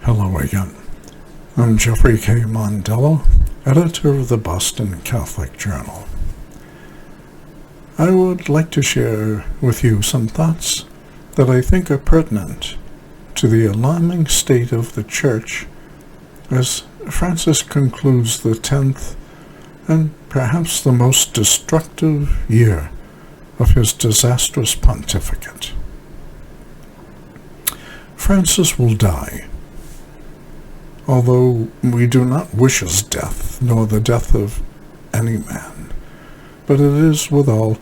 Hello again. I'm Jeffrey K. Mondello, editor of the Boston Catholic Journal. I would like to share with you some thoughts that I think are pertinent to the alarming state of the Church as Francis concludes the 10th and perhaps the most destructive year of his disastrous pontificate. Francis will die. Although we do not wish his death, nor the death of any man, but it is withal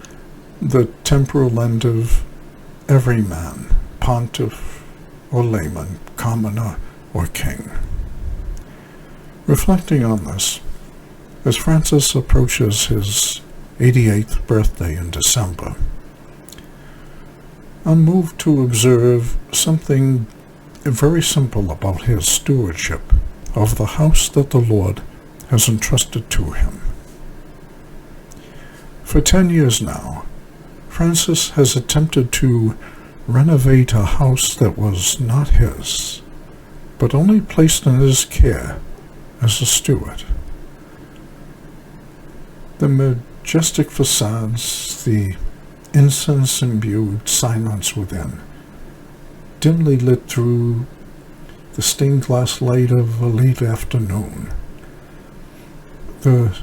the temporal end of every man, pontiff or layman, commoner or king. Reflecting on this, as Francis approaches his 88th birthday in December, I'm moved to observe something very simple about his stewardship of the house that the Lord has entrusted to him. For 10 years now, Francis has attempted to renovate a house that was not his, but only placed in his care as a steward. The majestic facades, the incense-imbued silence within, dimly lit through the stained glass light of a late afternoon. The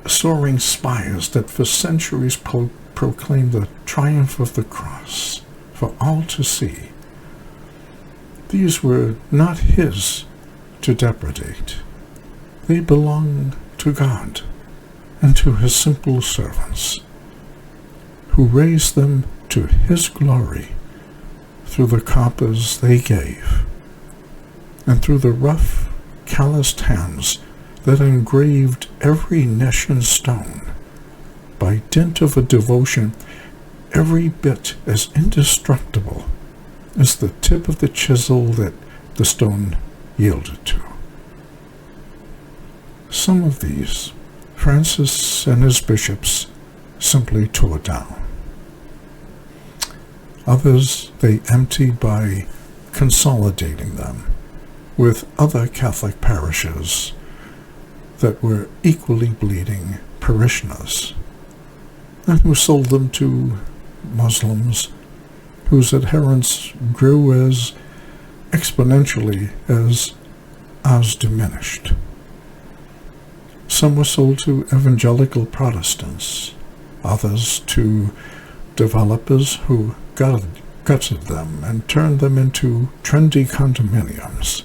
soaring spires that for centuries proclaimed the triumph of the cross for all to see. These were not his to depredate. They belong to God and to his simple servants, who raised them to his glory through the coppers they gave, and through the rough, calloused hands that engraved every niche and stone, by dint of a devotion every bit as indestructible as the tip of the chisel that the stone yielded to. Some of these Francis and his bishops simply tore down. Others they emptied by consolidating them with other Catholic parishes that were equally bleeding parishioners, and who sold them to Muslims whose adherents grew as exponentially as ours diminished. Some were sold to evangelical Protestants, others to developers who gutted them and turned them into trendy condominiums,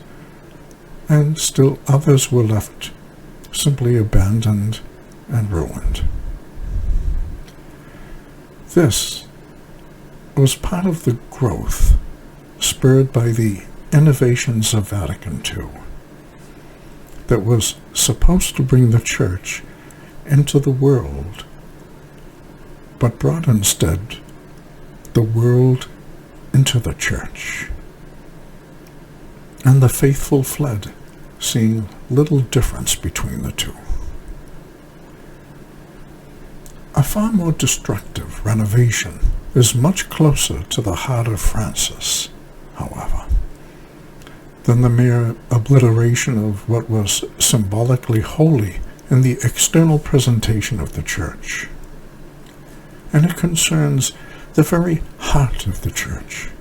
and still others were left simply abandoned and ruined. This was part of the growth spurred by the innovations of Vatican II that was supposed to bring the Church into the world, but brought instead the world into the Church. And the faithful fled, seeing little difference between the two. A far more destructive renovation is much closer to the heart of Francis, however, than the mere obliteration of what was symbolically holy in the external presentation of the Church. And it concerns the very heart of the Church,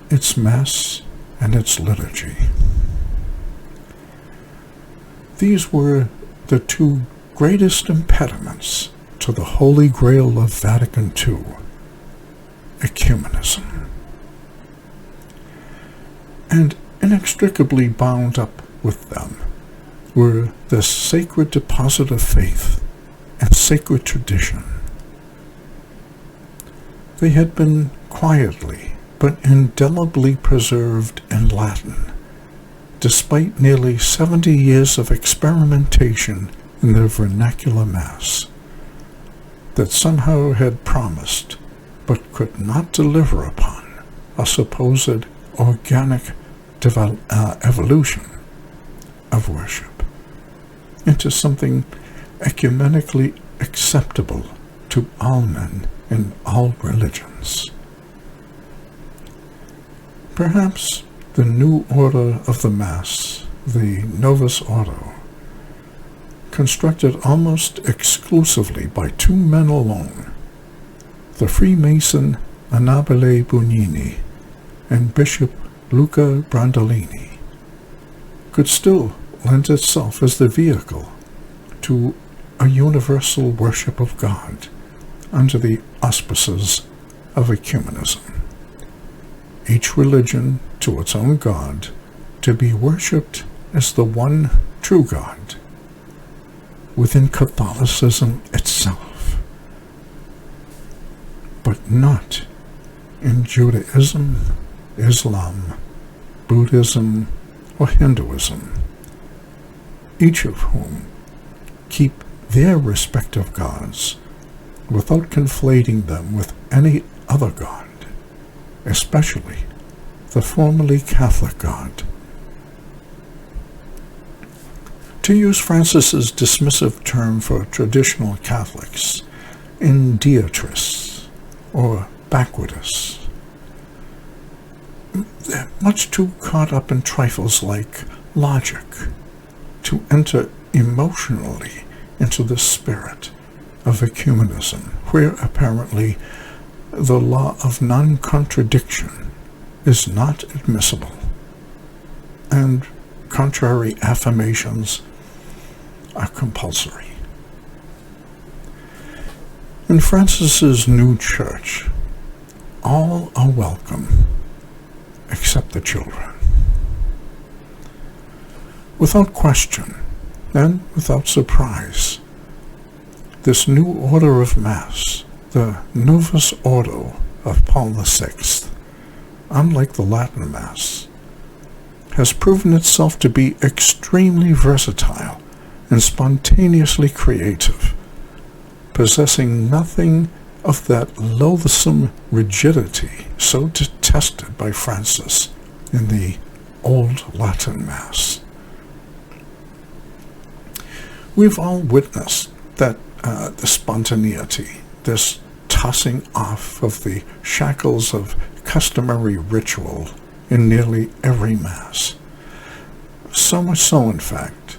its Mass and its liturgy. These were the two greatest impediments to the Holy Grail of Vatican II, Ecumenism. And inextricably bound up with them were the sacred deposit of faith and sacred tradition. They had been quietly but indelibly preserved in Latin, despite nearly 70 years of experimentation in the vernacular Mass that somehow had promised but could not deliver upon a supposed organic evolution of worship into something ecumenically acceptable to all men in all religions. Perhaps the new order of the Mass, the Novus Ordo, constructed almost exclusively by two men alone, the Freemason Annibale Bugnini and Bishop Luca Brandolini, could still lend itself as the vehicle to a universal worship of God under the auspices of Ecumenism. Each religion to its own God, to be worshipped as the one true God within Catholicism itself, but not in Judaism, Islam, Buddhism, or Hinduism, each of whom keep their respective gods without conflating them with any other god, especially the formerly Catholic God. To use Francis's dismissive term for traditional Catholics, indeitrists or backwarders, they're much too caught up in trifles like logic to enter emotionally into the spirit of ecumenism, where apparently the law of non-contradiction is not admissible, and contrary affirmations are compulsory. In Francis's new church, all are welcome except the children. Without question and without surprise, this new order of Mass, the Novus Ordo of Paul VI, unlike the Latin Mass, has proven itself to be extremely versatile and spontaneously creative, possessing nothing of that loathsome rigidity so detested by Francis in the Old Latin Mass. We've all witnessed that the spontaneity, this tossing off of the shackles of customary ritual in nearly every Mass. So much so, in fact,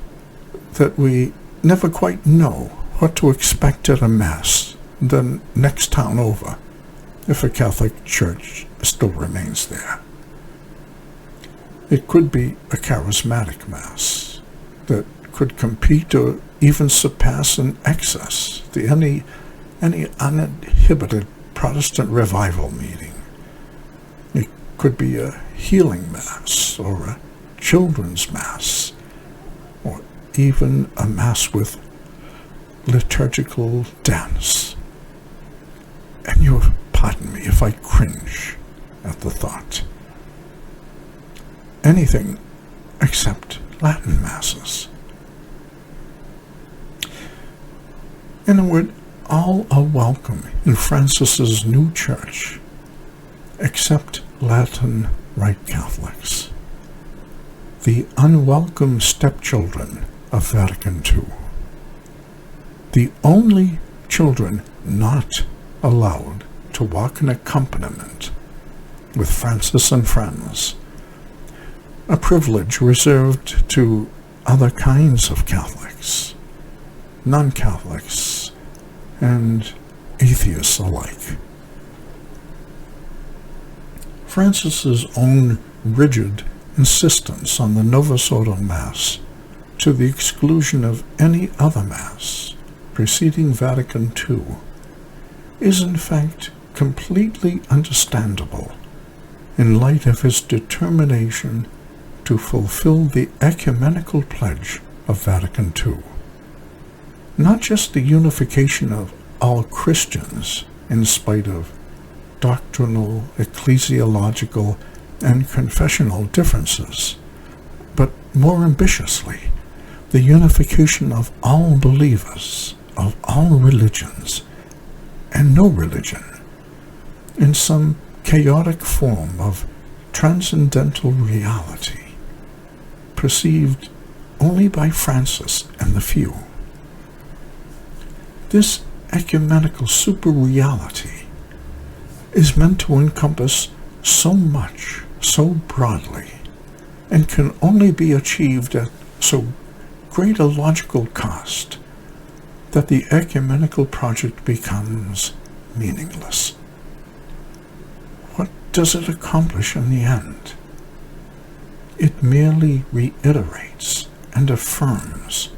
that we never quite know what to expect at a Mass the next town over, if a Catholic church still remains there. It could be a charismatic Mass that could compete or even surpass in excess any uninhibited Protestant revival meeting. It could be a healing Mass or a children's Mass, or even a Mass with liturgical dance. And you'll pardon me if I cringe at the thought. Anything except Latin Masses. In a word, all are welcome in Francis's new church, except Latin Rite Catholics, the unwelcome stepchildren of Vatican II, the only children not allowed to walk in accompaniment with Francis and friends, a privilege reserved to other kinds of Catholics, non-Catholics, and atheists alike. Francis's own rigid insistence on the Novus Ordo Mass, to the exclusion of any other Mass preceding Vatican II, is in fact completely understandable in light of his determination to fulfill the ecumenical pledge of Vatican II. Not just the unification of all Christians in spite of doctrinal, ecclesiological, and confessional differences, but more ambitiously, the unification of all believers, of all religions, and no religion, in some chaotic form of transcendental reality, perceived only by Francis and the few. This ecumenical super-reality is meant to encompass so much, so broadly, and can only be achieved at so great a logical cost that the ecumenical project becomes meaningless. What does it accomplish in the end? It merely reiterates and affirms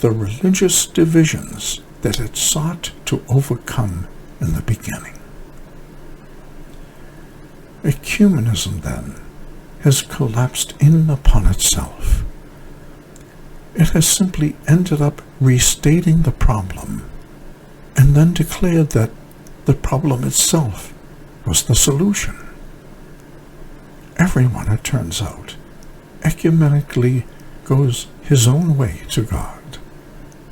the religious divisions that it sought to overcome in the beginning. Ecumenism, then, has collapsed in upon itself. It has simply ended up restating the problem and then declared that the problem itself was the solution. Everyone, it turns out, ecumenically goes his own way to God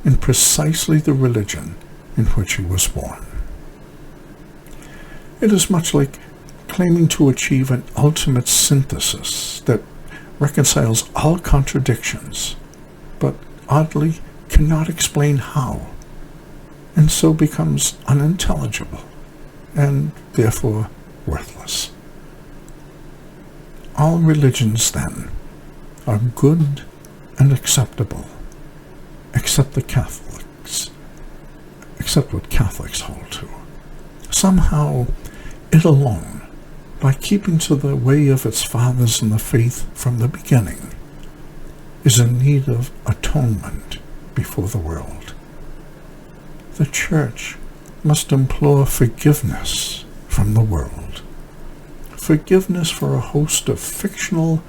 in precisely the religion in which he was born. It is much like claiming to achieve an ultimate synthesis that reconciles all contradictions, but oddly cannot explain how, and so becomes unintelligible and therefore worthless. All religions, then, are good and acceptable, except what Catholics hold to. Somehow, it alone, by keeping to the way of its fathers in the faith from the beginning, is in need of atonement before the world. The Church must implore forgiveness from the world. Forgiveness for a host of fictional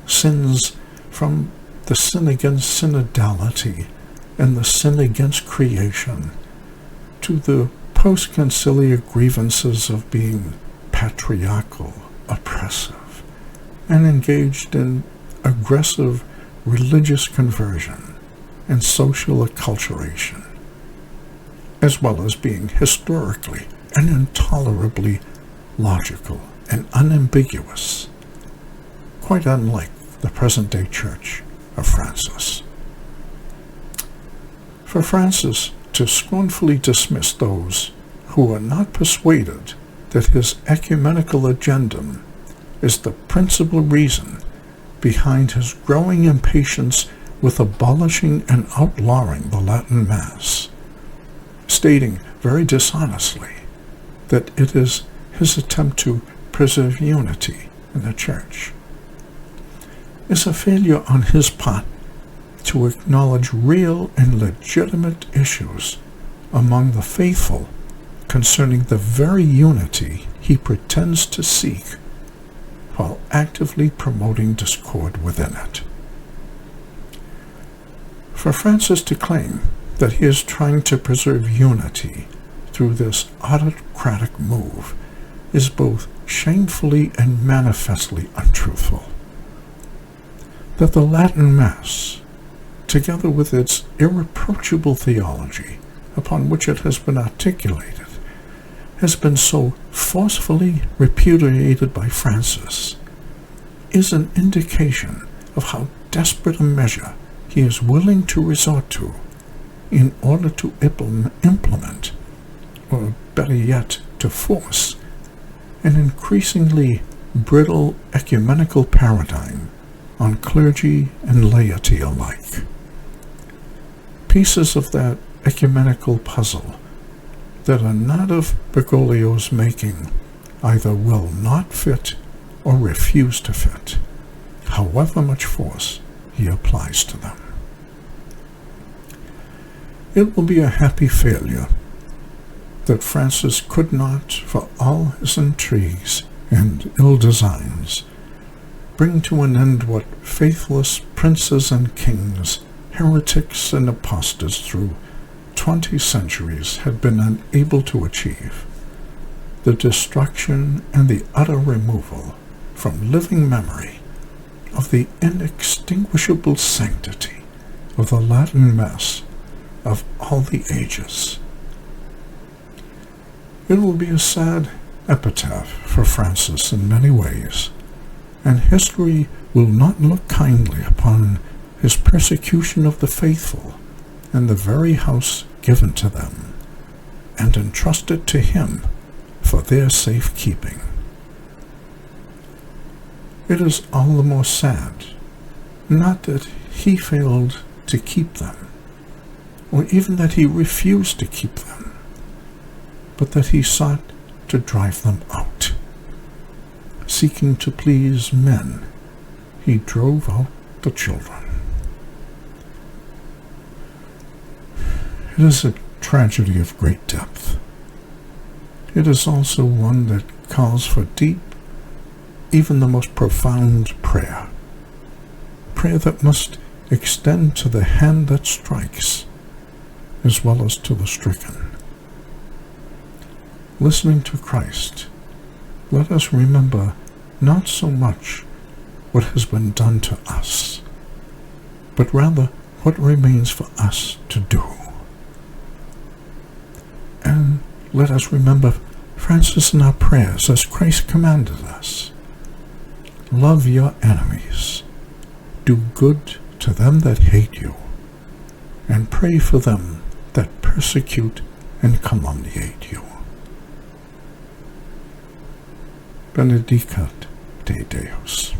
sins, from the sin against synodality and the sin against creation, to the post-conciliar grievances of being patriarchal, oppressive, and engaged in aggressive religious conversion and social acculturation, as well as being historically and intolerably logical and unambiguous, quite unlike the present-day Church of Francis. For Francis to scornfully dismiss those who are not persuaded that his ecumenical agendum is the principal reason behind his growing impatience with abolishing and outlawing the Latin Mass, stating very dishonestly that it is his attempt to preserve unity in the Church, is a failure on his part to acknowledge real and legitimate issues among the faithful concerning the very unity he pretends to seek, while actively promoting discord within it. For Francis to claim that he is trying to preserve unity through this autocratic move is both shamefully and manifestly untruthful. That the Latin Mass, together with its irreproachable theology upon which it has been articulated, has been so forcefully repudiated by Francis, is an indication of how desperate a measure he is willing to resort to in order to implement, or better yet, to force, an increasingly brittle ecumenical paradigm on clergy and laity alike. Pieces of that ecumenical puzzle that are not of Bergoglio's making either will not fit or refuse to fit, however much force he applies to them. It will be a happy failure that Francis could not, for all his intrigues and ill designs, bring to an end what faithless princes and kings, heretics and apostates through 20 centuries had been unable to achieve: the destruction and the utter removal from living memory of the inextinguishable sanctity of the Latin Mass of all the ages. It will be a sad epitaph for Francis in many ways, and history will not look kindly upon his persecution of the faithful and the very house given to them, and entrusted to him for their safekeeping. It is all the more sad, not that he failed to keep them, or even that he refused to keep them, but that he sought to drive them out. Seeking to please men, he drove out the children. It is a tragedy of great depth. It is also one that calls for deep, even the most profound prayer. Prayer that must extend to the hand that strikes, as well as to the stricken. Listening to Christ, let us remember not so much what has been done to us, but rather what remains for us to do. And let us remember Francis in our prayers as Christ commanded us. Love your enemies, do good to them that hate you, and pray for them that persecute and calumniate you. Benedicat te Deus.